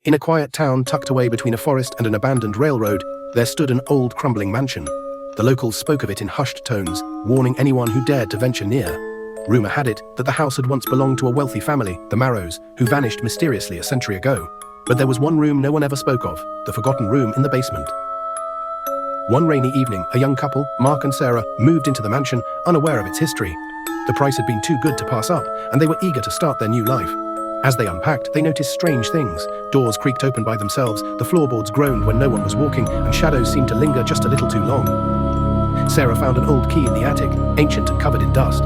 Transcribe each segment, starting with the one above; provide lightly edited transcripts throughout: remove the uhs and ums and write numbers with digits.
In a quiet town tucked away between a forest and an abandoned railroad, there stood an old crumbling mansion. The locals spoke of it in hushed tones, warning anyone who dared to venture near. Rumor had it that the house had once belonged to a wealthy family, the Marrows, who vanished mysteriously a century ago. But there was one room no one ever spoke of, the forgotten room in the basement. One rainy evening, a young couple, Mark and Sarah, moved into the mansion, unaware of its history. The price had been too good to pass up, and they were eager to start their new life. As they unpacked, they noticed strange things. Doors creaked open by themselves, the floorboards groaned when no one was walking, and shadows seemed to linger just a little too long. Sarah found an old key in the attic, ancient and covered in dust.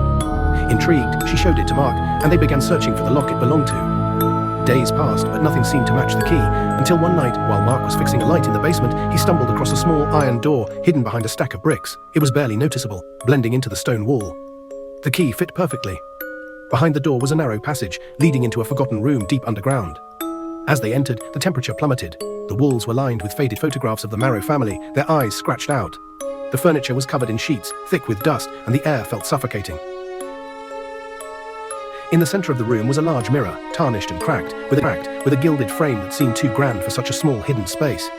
Intrigued, she showed it to Mark, and they began searching for the lock it belonged to. Days passed, but nothing seemed to match the key, until one night, while Mark was fixing a light in the basement, he stumbled across a small iron door hidden behind a stack of bricks. It was barely noticeable, blending into the stone wall. The key fit perfectly. Behind the door was a narrow passage, leading into a forgotten room deep underground. As they entered, the temperature plummeted. The walls were lined with faded photographs of the Marrow family, their eyes scratched out. The furniture was covered in sheets, thick with dust, and the air felt suffocating. In the center of the room was a large mirror, tarnished and cracked, with a gilded frame that seemed too grand for such a small hidden space.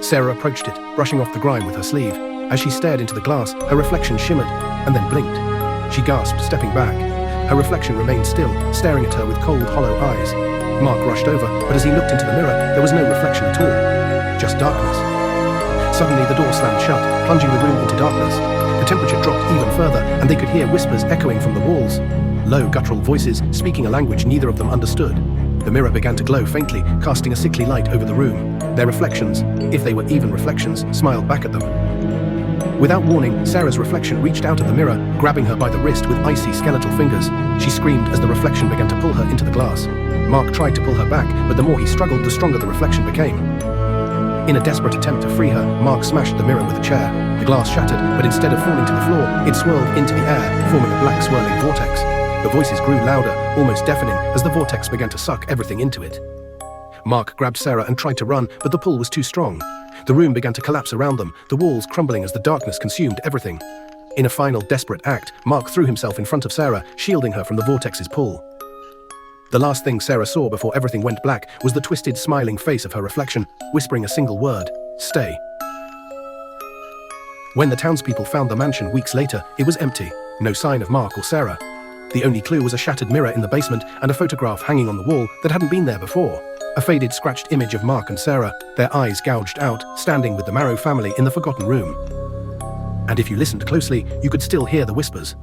Sarah approached it, brushing off the grime with her sleeve. As she stared into the glass, her reflection shimmered, and then blinked. She gasped, stepping back. Her reflection remained still, staring at her with cold, hollow eyes. Mark rushed over, but as he looked into the mirror, there was no reflection at all. Just darkness. Suddenly, the door slammed shut, plunging the room into darkness. The temperature dropped even further, and they could hear whispers echoing from the walls. Low, guttural voices, speaking a language neither of them understood. The mirror began to glow faintly, casting a sickly light over the room. Their reflections, if they were even reflections, smiled back at them. Without warning, Sarah's reflection reached out of the mirror, grabbing her by the wrist with icy skeletal fingers. She screamed as the reflection began to pull her into the glass. Mark tried to pull her back, but the more he struggled, the stronger the reflection became. In a desperate attempt to free her, Mark smashed the mirror with a chair. The glass shattered, but instead of falling to the floor, it swirled into the air, forming a black swirling vortex. The voices grew louder, almost deafening, as the vortex began to suck everything into it. Mark grabbed Sarah and tried to run, but the pull was too strong. The room began to collapse around them, the walls crumbling as the darkness consumed everything. In a final desperate act, Mark threw himself in front of Sarah, shielding her from the vortex's pull. The last thing Sarah saw before everything went black was the twisted, smiling face of her reflection, whispering a single word: "Stay." When the townspeople found the mansion weeks later, it was empty, no sign of Mark or Sarah. The only clue was a shattered mirror in the basement and a photograph hanging on the wall that hadn't been there before. A faded, scratched image of Mark and Sarah, their eyes gouged out, standing with the Marrow family in the forgotten room. And if you listened closely, you could still hear the whispers.